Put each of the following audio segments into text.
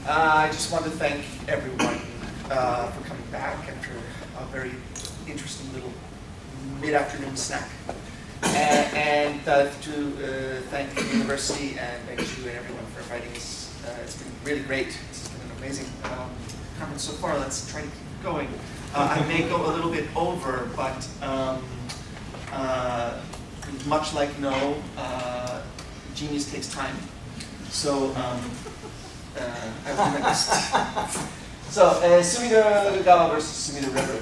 I just want to thank everyone for coming back after a very interesting little mid-afternoon snack. And to thank the university and Matsui and everyone for inviting us. It's been really great. This has been an amazing conference so far. Let's try to keep going. I may go a little bit over, but much like No, genius takes time. So I will do my best. So Sumida Gawa versus Sumida River.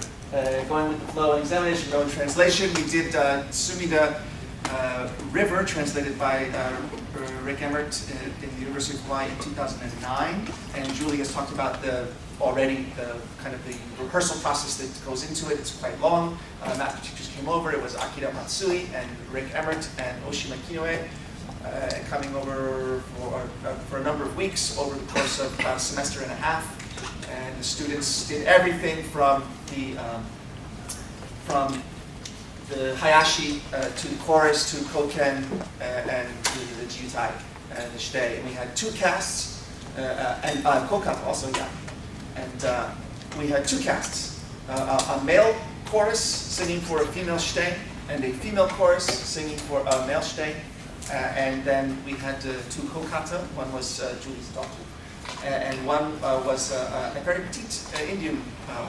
Going with the flow and examination, no translation. We did Sumida River, translated by Rick Emmert in the University of Hawaii in 2009. And Julie has talked about the kind of the rehearsal process that goes into it. It's quite long. Math teachers came over. It was Akira Matsui and Rick Emmert and Oshima Kinue coming over for a number of weeks over the course of about a semester and a half. And the students did everything from the hayashi to the chorus to koken and to the jiutai and the shitei. And we had two casts, and kokan also, yeah. And we had two casts, a male chorus singing for a female shitei and a female chorus singing for a male shitei. And then we had two kokata. One was Julie's daughter. And one was a very petite Indian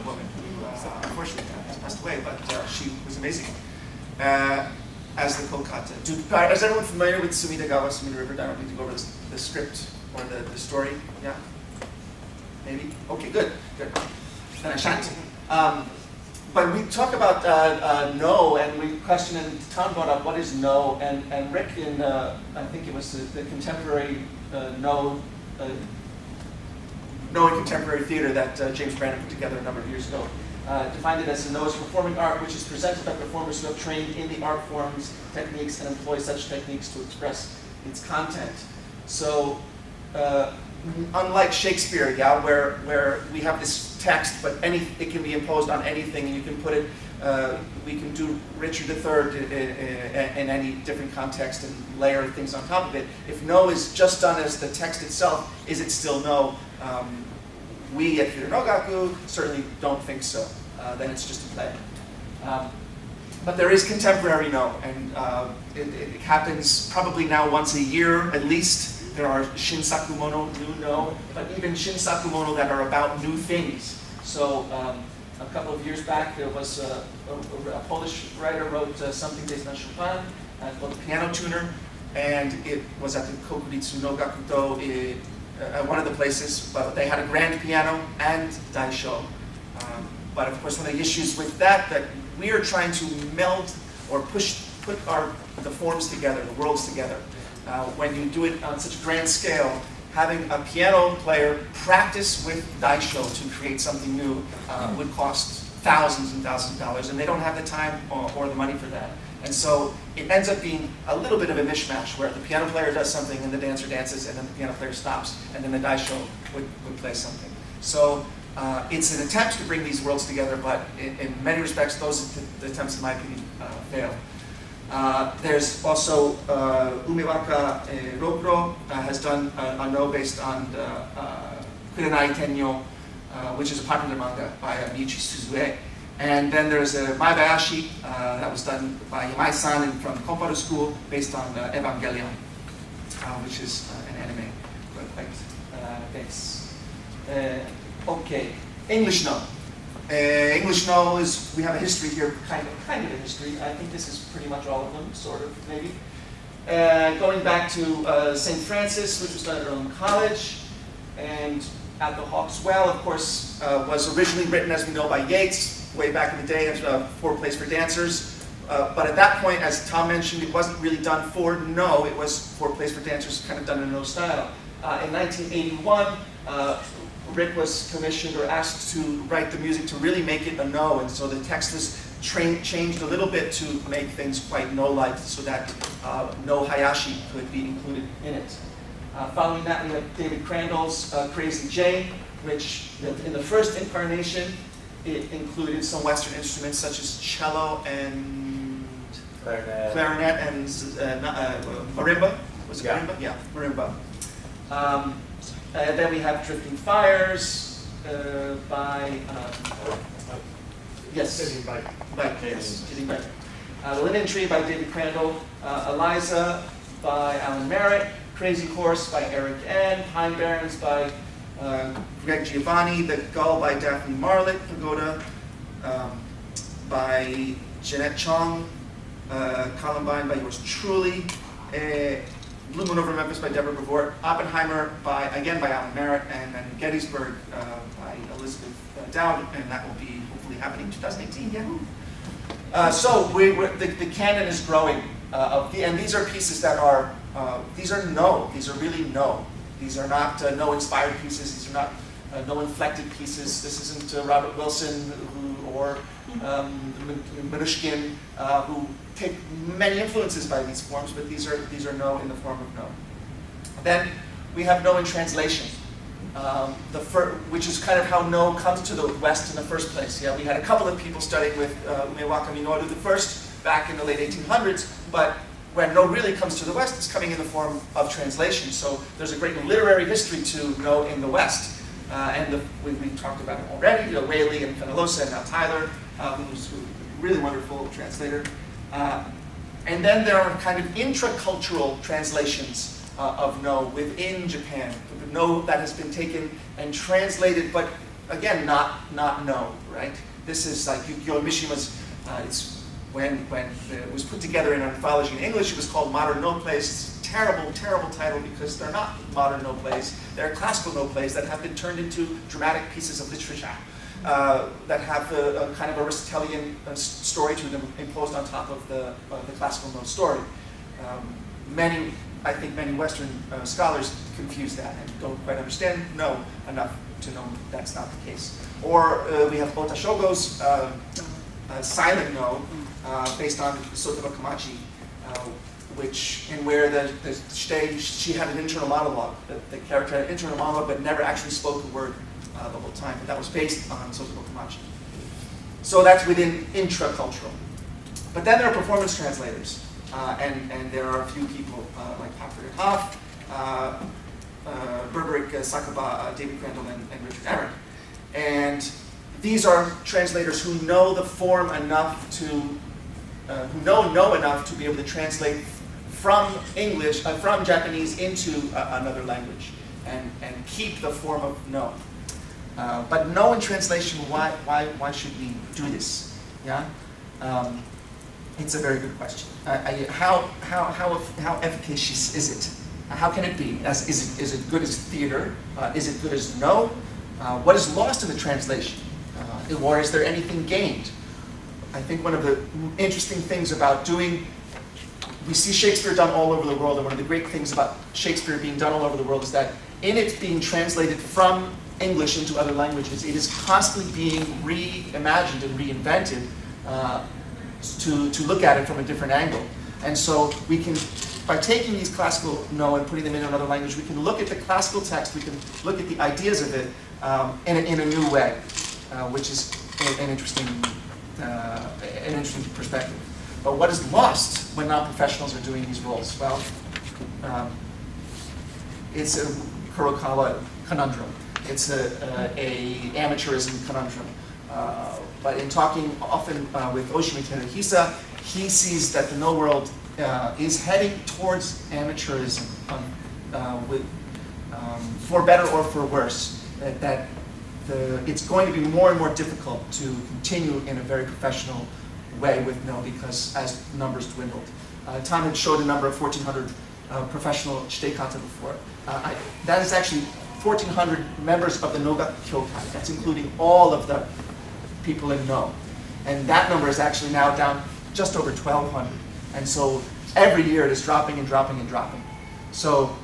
woman who unfortunately has passed away, but she was amazing as the kokata. Is everyone familiar with Sumida Gawa, Sumida River? I don't need to go over the script or the story. Yeah? Maybe? Okay, good. Then I shan't. But we talk about No, and we question, and Tom brought up what is No, and Rick in, I think it was the contemporary No in contemporary theater that James Brandon put together a number of years ago, defined it as a No as performing art, which is presented by performers who have trained in the art forms, techniques, and employ such techniques to express its content. So, unlike Shakespeare, yeah, where we have this text, but it can be imposed on anything, and you can put it. We can do Richard III in any different context and layer things on top of it. If No is just done as the text itself, is it still No? We at Nohgaku certainly don't think so. Then it's just a play. But there is contemporary No, and it happens probably now once a year at least. There are shinsakumono, new No, but even shinsakumono that are about new things. So a couple of years back, there was a Polish writer wrote something based on Chopin called The Piano Tuner, and it was at the Kokuritsu Nohgaku at one of the places, but they had a grand piano and daisho. But of course, one of the issues with that we are trying to meld or put the forms together, the worlds together. When you do it on such a grand scale, having a piano player practice with daisho to create something new would cost thousands and thousands of dollars, and they don't have the time or the money for that. And so it ends up being a little bit of a mishmash where the piano player does something and the dancer dances and then the piano player stops and then the daisho would play something. So it's an attempt to bring these worlds together, but in many respects, those attempts, in my opinion, fail. There's also Umewaka Rokuro has done a No based on Kurenai Tenyo, which is a popular manga by Miuchi Suzue. And then there's a Maebayashi that was done by Yamai-san from Komparu School based on Evangelion, which is an anime. Quite famous. Okay, English No. English No is, we have a history here, kind of a history. I think this is pretty much all of them, sort of, maybe. Going back to St. Francis, which was done at Earlham College, and at the Hawk's Well, of course, was originally written, as we know, by Yeats, way back in the day, as for plays for dancers. But at that point, as Tom mentioned, it wasn't really done for No, it was for plays for dancers, kind of done in a No style. In 1981, Rick was commissioned or asked to write the music to really make it a No, and so the text was changed a little bit to make things quite No-like so that No Hayashi could be included in it. Following that, we have David Crandall's Crazy Jane, which in the first incarnation, it included some Western instruments such as cello and clarinet and marimba. Was it marimba? Yeah, marimba. Then we have Drifting Fires by, yes, Sitting by yes, Sitting by. The Linen Tree by David Crandall, Eliza by Alan Merritt, Crazy Horse by Eric N., Pine Barrens by Greg Giovanni, The Gull by Daphne Marlett, Pagoda by Jeanette Chong, Columbine by yours truly, Blue Moon Over Memphis by Deborah Brevoort, Oppenheimer again by Alan Merritt, and then Gettysburg by Elizabeth Dowd, and that will be hopefully happening in 2018, Yahoo! So the canon is growing, and these are pieces that are, these are really no. These are not no-inspired pieces, these are not no-inflected pieces. This isn't Robert Wilson or Minushkin, who take many influences by these forms, but these are no in the form of no. Then we have no in translation, which is kind of how no comes to the West in the first place. Yeah, we had a couple of people studying with Umewaka Minoru the first back in the late 1800s, but when no really comes to the West, it's coming in the form of translation. So there's a great literary history to no in the West. We've talked about it already, Whaley and Fenellosa and now Tyler, who's a really wonderful translator. And then there are kind of intracultural translations of no within Japan. No that has been taken and translated, but again, not no, right? This is like Yukio Mishima's, it's when it was put together in an anthology in English, it was called Modern No Plays. It's a terrible, terrible title because they're not modern no plays. They're classical no plays that have been turned into dramatic pieces of literature that have a kind of Aristotelian story to them imposed on top of the classical no story. I think many Western scholars confuse that and don't quite understand no enough to know that's not the case. Or we have Ota Shogo's silent no, based on Sotoba Kamachi, where she had an internal monologue. The character had an internal monologue but never actually spoke a word the whole time. But that was based on Sotoba Kamachi. So that's within intracultural. But then there are performance translators, and there are a few people like Patrick Hoff, Berberic Sakaba, David Crandall, and Richard Aaron. And these are translators who know the form enough to, who know enough to be able to translate from English, from Japanese into another language, and keep the form of no. But no in translation, why should we do this? Yeah, it's a very good question. How efficacious is it? How can it be? Is it good as theater? Is it good as no? What is lost in the translation? Or is there anything gained? I think one of the interesting things about we see Shakespeare done all over the world, and one of the great things about Shakespeare being done all over the world is that in it being translated from English into other languages, it is constantly being reimagined and reinvented to look at it from a different angle. And so we can, by taking these classical no and putting them in another language, we can look at the classical text, we can look at the ideas of it in a new way, which is an interesting perspective. But what is lost when non-professionals are doing these roles? Well, it's a Kurokawa conundrum. It's a amateurism conundrum. But in talking often with Oshima Teruhisa, he sees that the no world is heading towards amateurism, for better or for worse. It's going to be more and more difficult to continue in a very professional way with no, because as numbers dwindled. Tom had showed a number of 1,400 professional shiteikata before. That is actually 1,400 members of the Nohgaku Kyokai. That's including all of the people in no. And that number is actually now down just over 1,200. And so every year it is dropping and dropping and dropping. So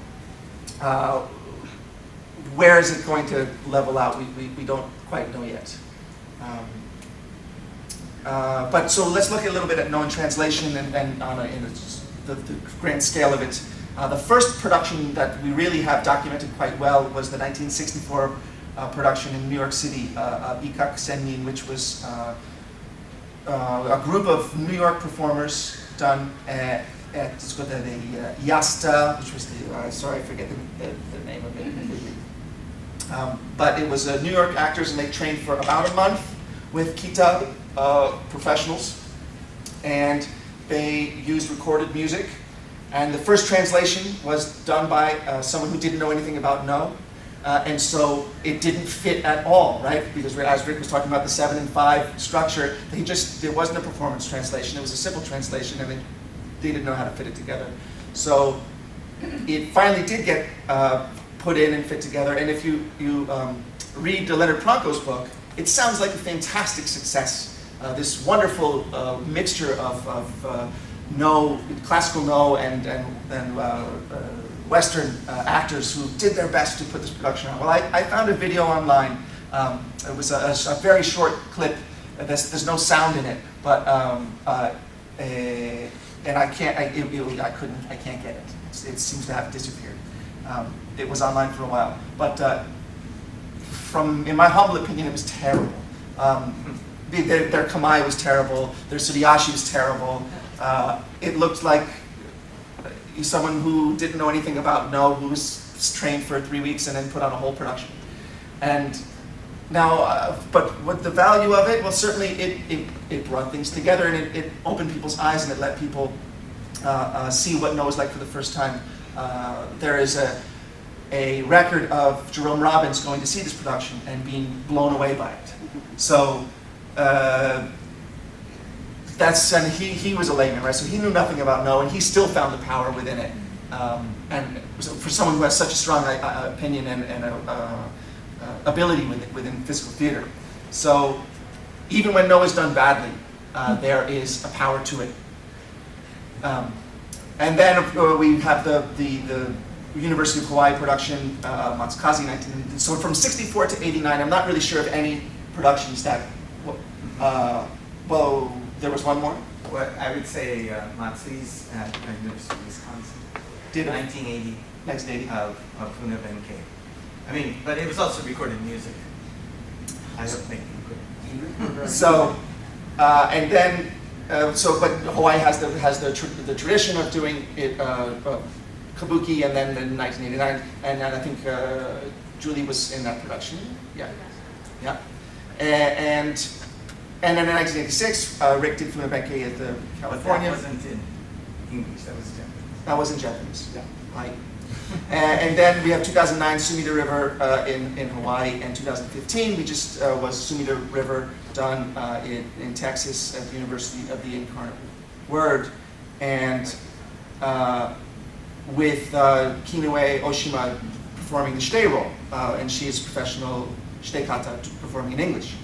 where is it going to level out? We don't quite know yet. But so let's look a little bit at no in translation and on the grand scale of it. The first production that we really have documented quite well was the 1964 production in New York City, Ikak Sennin, which was a group of New York performers done at the Yasta, which was the, sorry, I forget the name of it. But it was New York actors, and they trained for about a month with Kita professionals, and they used recorded music. And the first translation was done by someone who didn't know anything about no, and so it didn't fit at all, right? Because as Rick was talking about the 7 and 5 structure, there wasn't a performance translation, it was a simple translation, and they didn't know how to fit it together. So it finally did get put in and fit together, and if you read Leonard Planco's book, it sounds like a fantastic success. This wonderful mixture of no, classical no and Western actors who did their best to put this production on. Well, I found a video online. It was a very short clip. There's no sound in it, but and I can't get it. It seems to have disappeared. It was online for a while, but in my humble opinion, it was terrible. Their kamae was terrible. Their suriyashi was terrible. It looked like someone who didn't know anything about no, who was trained for 3 weeks and then put on a whole production. And now, but what the value of it? Well, certainly it brought things together, and it opened people's eyes, and it let people see what no is like for the first time. There is a record of Jerome Robbins going to see this production and being blown away by it. So and he was a layman, right? So he knew nothing about no, and he still found the power within it. And so for someone who has such a strong opinion and ability within physical theater. So even when no is done badly, there is a power to it. And then we have the University of Hawaii production, Matsukaze, 1990. So from 64 to 89, I'm not really sure of any productions that, well, there was one more? Well, I would say Matsui's at the University of Wisconsin. Did 1980. 1980. Of Funa Benkei. I mean, but it was also recorded music. I don't think you could. So, and then, but Hawaii has the tradition of doing it, kabuki, and then in 1989, and then I think Julie was in that production. Yeah, yeah, and then in 1986, Rick did Funa Benkei at the California. But that wasn't in English. That was Japanese. That was in Japanese. Yeah, right. And then we have 2009 Sumida River in Hawaii, and 2015 we just was Sumida River done in Texas at the University of the Incarnate Word, and with Kinue Oshima performing the shite role, and she is professional shite kata performing in English.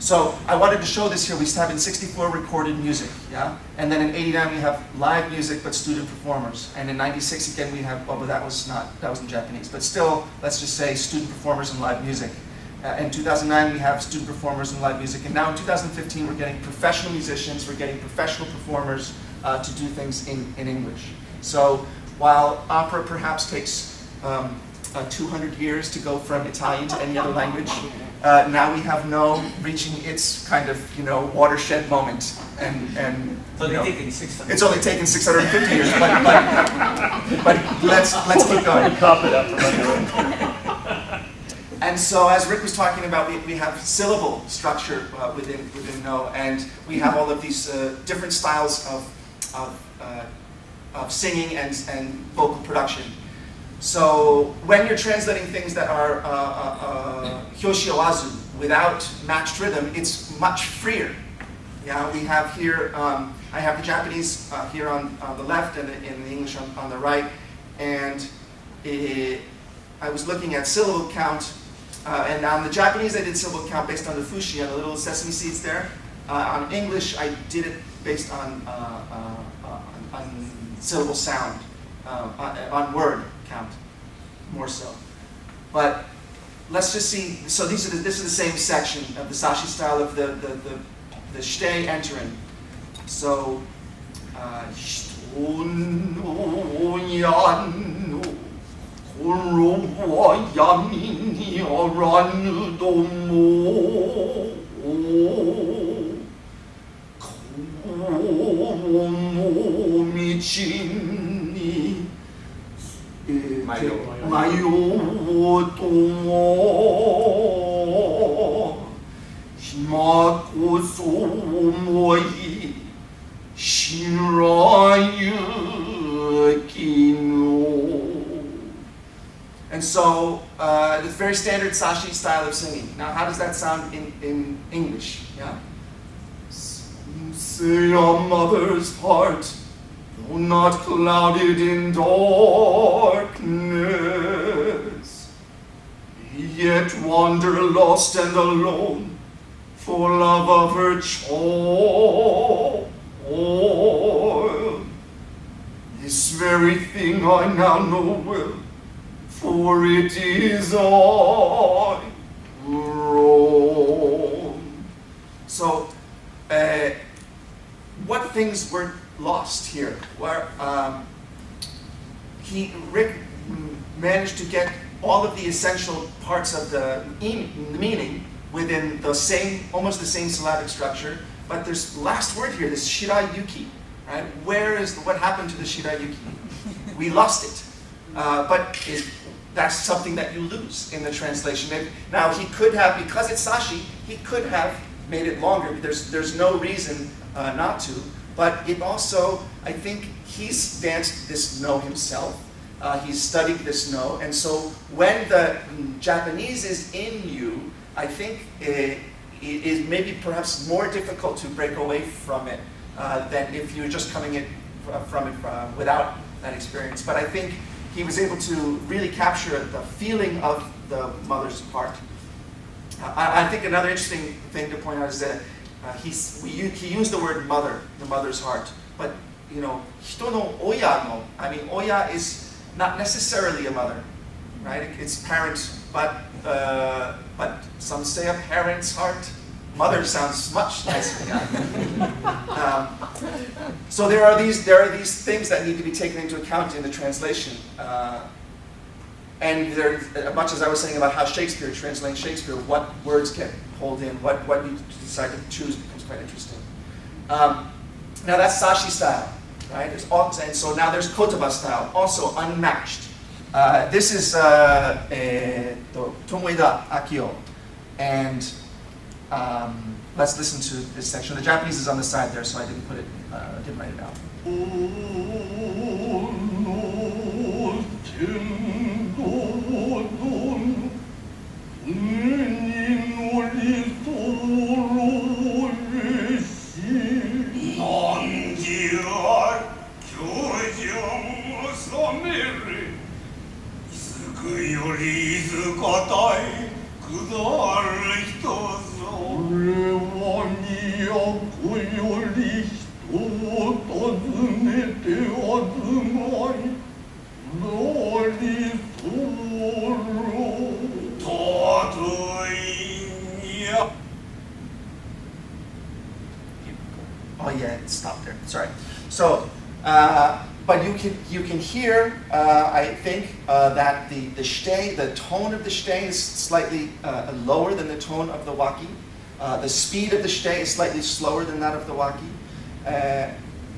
So I wanted to show this here. We have in 64 recorded music, yeah? And then in 89 we have live music but student performers. And in 96 again we have, well, but that was in Japanese. But still, let's just say student performers and live music. In 2009 we have student performers and live music. And now in 2015 we're getting professional musicians, we're getting professional performers to do things in English. So while opera perhaps takes 200 years to go from Italian to any other language, now we have no reaching its kind of, watershed moment, and it's only taken 650 years, but let's keep going. And so, as Rick was talking about, we have syllable structure within no, and we have all of these different styles of singing and vocal production. So when you're translating things that are hyoshiawazu, without matched rhythm, it's much freer. Yeah, we have here, I have the Japanese here on the left and in the English on the right, and I was looking at syllable count, and on the Japanese I did syllable count based on the fushi and the little sesame seeds there. On English I did it based on syllable sound, on word count, more so. But let's just see. So this is the same section of the sashi style of the shite entering. So Mayo standard Sashi style of singing. Now, how does that sound in English? Yeah? Some say a mother's heart, though not clouded in darkness, yet wander lost and alone for love of her child. This very thing I now know well, for it is I wrong. So, what things were lost here? Where Rick managed to get all of the essential parts of the meaning within the same, almost the same syllabic structure, but there's last word here, this shirayuki, right? What happened to the shirayuki? We lost it, that's something that you lose in the translation. Now he could have, because it's Sashi, he could have made it longer. There's no reason not to, but it also, I think he's danced this no himself. He's studied this no, and so when the Japanese is in you, I think it is maybe perhaps more difficult to break away from it than if you're just coming from it without that experience. But I think he was able to really capture the feeling of the mother's heart. I think another interesting thing to point out is that he used the word mother, the mother's heart. But, hito no oya no, oya is not necessarily a mother, right? It's parent, but some say a parent's heart. Mother sounds much nicer. So there are these things that need to be taken into account in the translation. And much as I was saying about how Shakespeare translates Shakespeare, what words get pulled in, what you decide to choose becomes quite interesting. Now that's Sashi style, right? And so now there's Kotaba style, also unmatched. This is Tomoeda Akio, and let's listen to this section. The Japanese is on the side there, so I didn't write it out. Oh yeah, it stopped there. Sorry. So, but you can hear, I think, that the shite, the tone of the shite is slightly lower than the tone of the waki. The speed of the shite is slightly slower than that of the waki.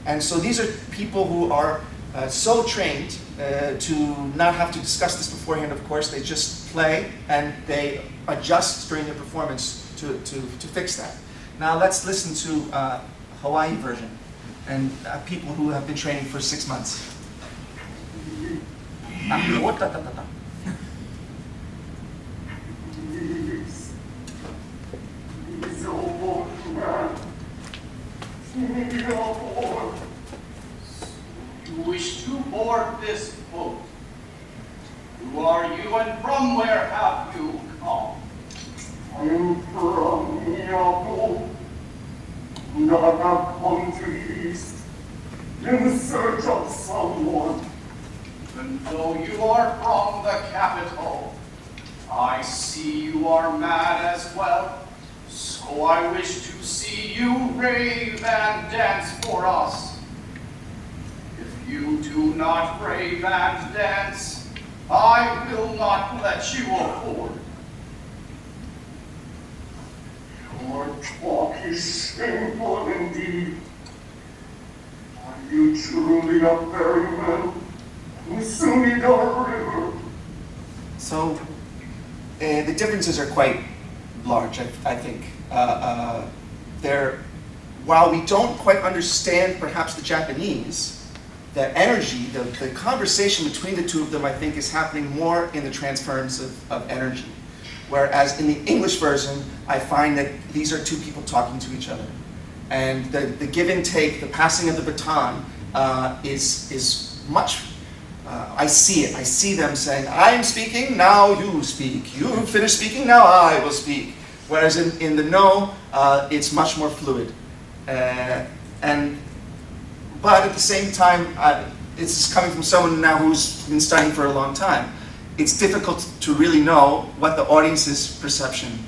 And so these are people who are so trained to not have to discuss this beforehand, of course. They just play and they adjust during the performance to fix that. Now let's listen to Hawaii version and people who have been training for 6 months. You wish to board this boat. Who are you and from where have you come? I'm from Miyako. And I have come to the east in search of someone. Even though you are from the capital, I see you are mad as well. So I wish to see you rave and dance for us. If you do not rave and dance, I will not let you aboard. Your talk is shameful indeed. Are you truly a ferryman who Sumida River? So the differences are quite large, I think. While we don't quite understand perhaps the Japanese, the energy, the conversation between the two of them, I think, is happening more in the transference of energy. Whereas in the English version, I find that these are two people talking to each other. And the give and take, the passing of the baton is much, I see it. I see them saying, I'm speaking, now you speak. You finish speaking, now I will speak. Whereas in the no, it's much more fluid. But at the same time, it's coming from someone now who's been studying for a long time. It's difficult to really know what the audience's perception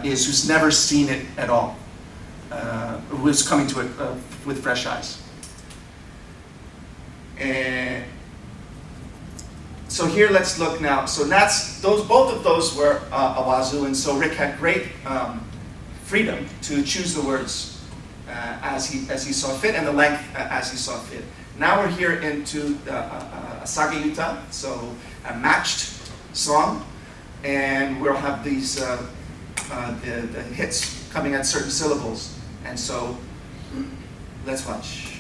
is, who's never seen it at all, who is coming to it with fresh eyes. So here, let's look now. So both of those were a wazoo, and so Rick had great freedom to choose the words as he saw fit, and the length as he saw fit. Now we're here into a sagayuta, so a matched song, and we'll have these the hits coming at certain syllables. And so let's watch.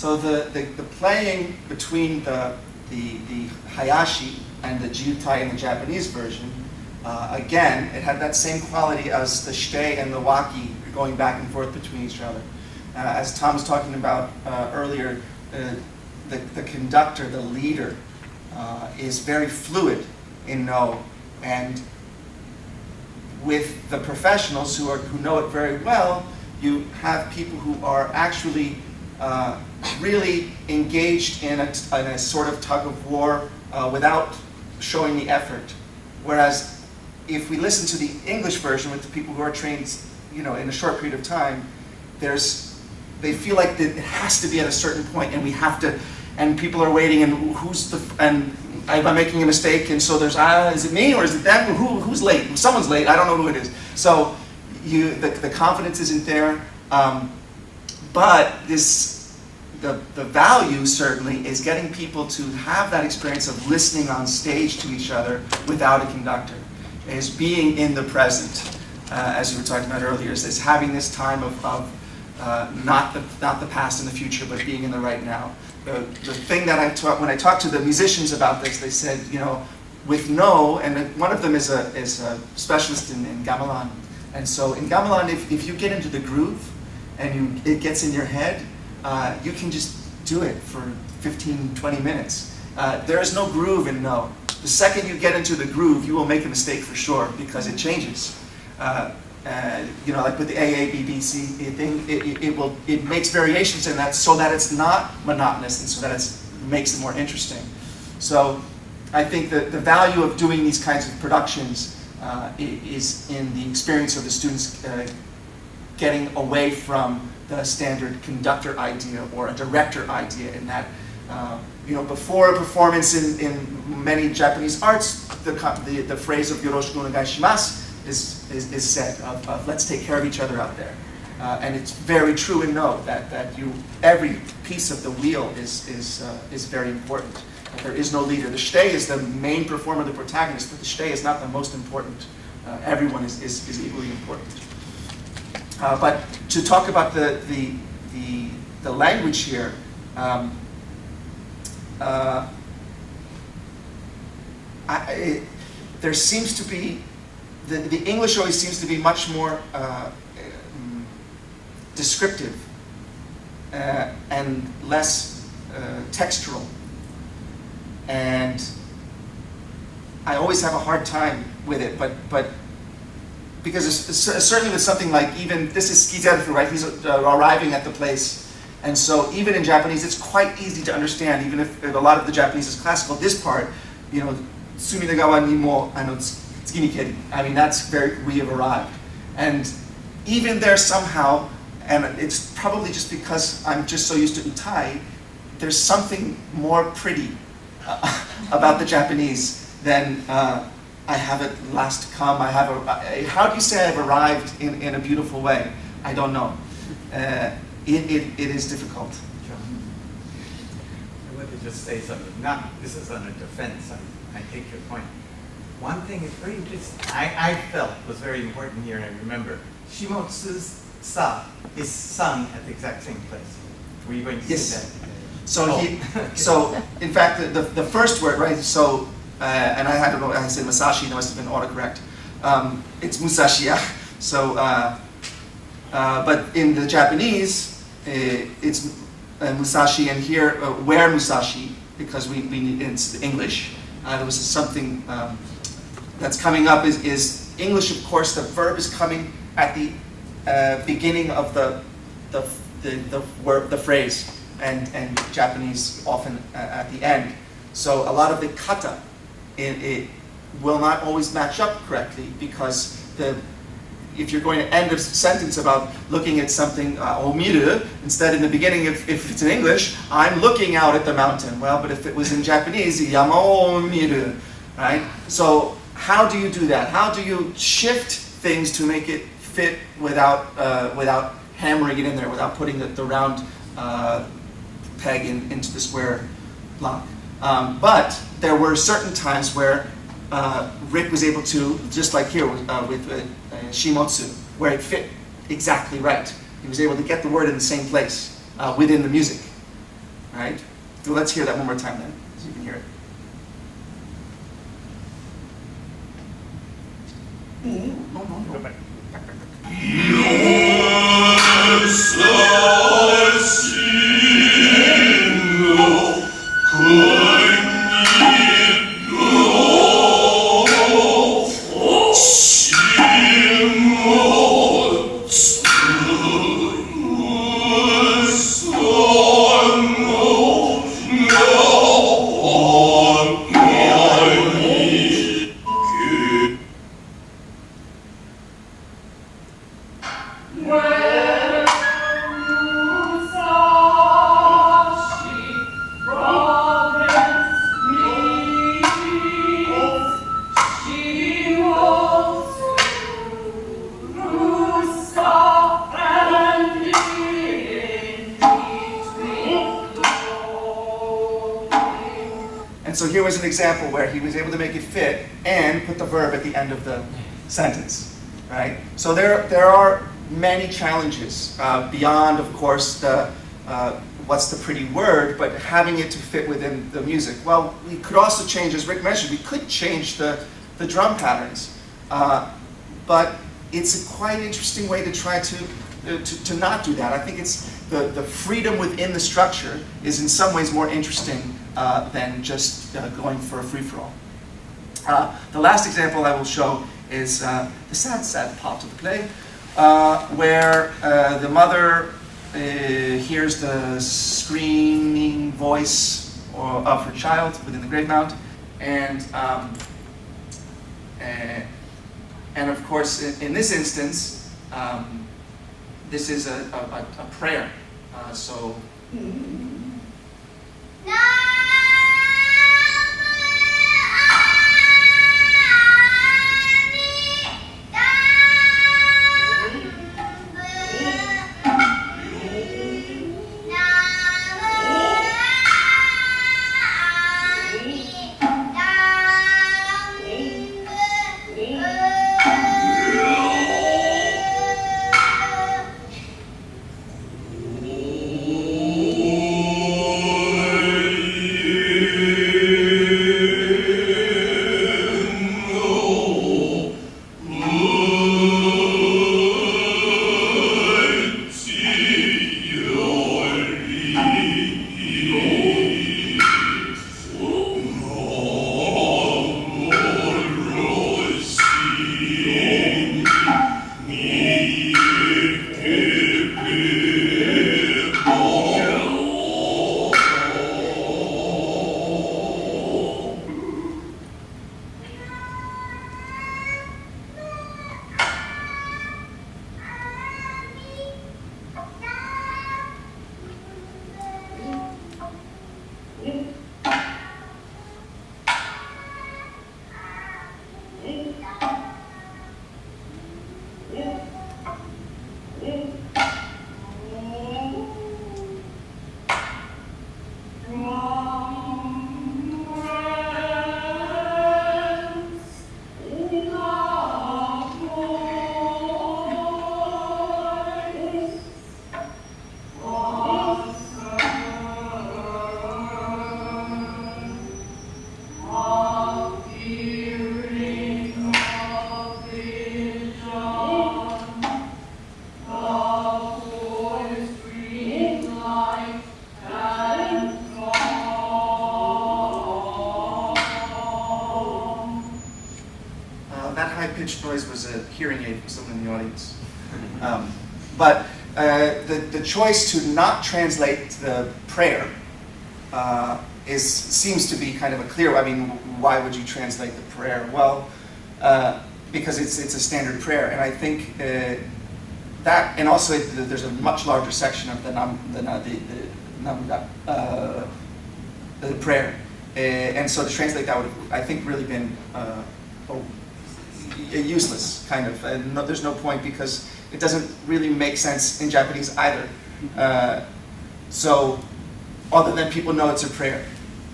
So the playing between the Hayashi and the Jiutai in the Japanese version, again, it had that same quality as the shite and the waki going back and forth between each other. As Tom was talking about earlier, the conductor, the leader, is very fluid in no, and with the professionals who know it very well, you have people who are actually really engaged in a sort of tug of war without showing the effort. Whereas if we listen to the English version with the people who are trained, in a short period of time, they feel like it has to be at a certain point, and we have to, and people are waiting, and and I'm making a mistake, and so there's, is it me or is it them? Who's late? Someone's late. I don't know who it is. So the confidence isn't there. But the value certainly is getting people to have that experience of listening on stage to each other without a conductor, is being in the present, as you were talking about earlier, is having this time of not the past and the future, but being in the right now. The thing that when I talked to the musicians about this, they said, with no, and one of them is a specialist in gamelan, and so in gamelan, if you get into the groove and it gets in your head, you can just do it for 15, 20 minutes. There is no groove in no. The second you get into the groove, you will make a mistake for sure, because it changes. you know, like with the AABBC thing, it makes variations in that so that it's not monotonous and so that it makes it more interesting. So I think that the value of doing these kinds of productions is in the experience of the students getting away from the standard conductor idea or a director idea, in that you know, before a performance in many Japanese arts, the phrase of yoroshiku onegai shimasu is said of let's take care of each other out there. And it's very true and no that every piece of the wheel is very important. That there is no leader. The shitei is the main performer, the protagonist, but the shitei is not the most important. Everyone is equally important. But to talk about the language here, there seems to be, the English always seems to be much more descriptive and less textural. And I always have a hard time with it, but because certainly with something like, even, this is Skizeru, right? He's arriving at the place. And so even in Japanese, it's quite easy to understand, even if a lot of the Japanese is classical. This part, you know, Sumida gawa ni mo tsuki ni keru. I mean, that's very, we have arrived. And even there somehow, and it's probably just because I'm just so used to utai, there's something more pretty about the Japanese than I have at last come. I have how do you say I've arrived in a beautiful way? I don't know. It is difficult. I want to just say something. Not, this is on a defense. I take your point. One thing is very interesting. I felt was very important here, and I remember Shimotsu's sa is sung at the exact same place. Were you going to say that? So so in fact, the first word, right? So and I don't know. I said Masashi. That must have been autocorrect. It's Musashi. Yeah. So but in the Japanese, it's Musashi, and here where Musashi, because we need, it's English. There was something that's coming up is English. Of course, the verb is coming at the beginning of the word, the phrase. And Japanese often at the end. So a lot of the kata, it will not always match up correctly, because if you're going to end a sentence about looking at something, omiru, instead in the beginning, if it's in English, I'm looking out at the mountain. Well, but if it was in Japanese, yama o miru, right? So how do you do that? How do you shift things to make it fit without hammering it in there, without putting the round peg into the square block? But there were certain times where Rick was able to, just like here with Shimotsu, where it fit exactly right. He was able to get the word in the same place within the music. All right? So let's hear that one more time then, so you can hear it. No. Go back. So here was an example where he was able to make it fit and put the verb at the end of the sentence, right? So there are many challenges beyond, of course, the what's the pretty word, but having it to fit within the music. Well, we could also change, as Rick mentioned, we could change the drum patterns, but it's a quite interesting way to try to not do that. I think it's the freedom within the structure is in some ways more interesting than just going for a free-for-all. The last example I will show is the sad, sad part of the play, where the mother hears the screaming voice of her child within the grave mound, and of course, in this instance, this is a prayer. So. Noise was a hearing aid for someone in the audience. But the choice to not translate the prayer seems to be kind of a clear. I mean, why would you translate the prayer? Well, because it's a standard prayer, and I think that, and also there's a much larger section of the prayer, and so to translate that would have, I think, really been useless, kind of. And there's no point because it doesn't really make sense in Japanese either. So, other than people know it's a prayer.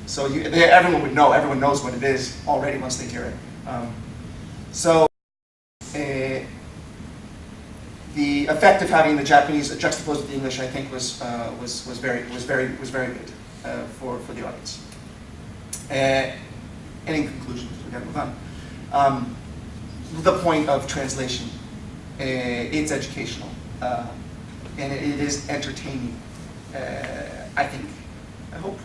So everyone would know, everyone knows what it is already once they hear it. The effect of having the Japanese juxtaposed with the English, I think, was very good for the audience. And in conclusion, we gotta move on. The point of translation, it's educational, and it is entertaining. I think, I hope,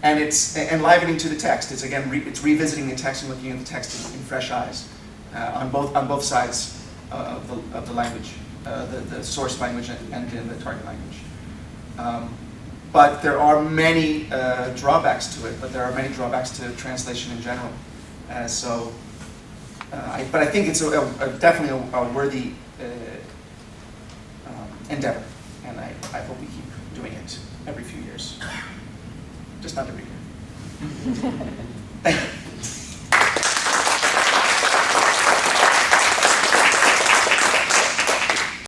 and it's enlivening to the text. It's again, it's revisiting the text and looking at the text in fresh eyes on both sides of the language, the source language and the target language. But there are many drawbacks to it. But there are many drawbacks to translation in general. But I think it's definitely a worthy endeavor, and I hope we keep doing it every few years, just not every year.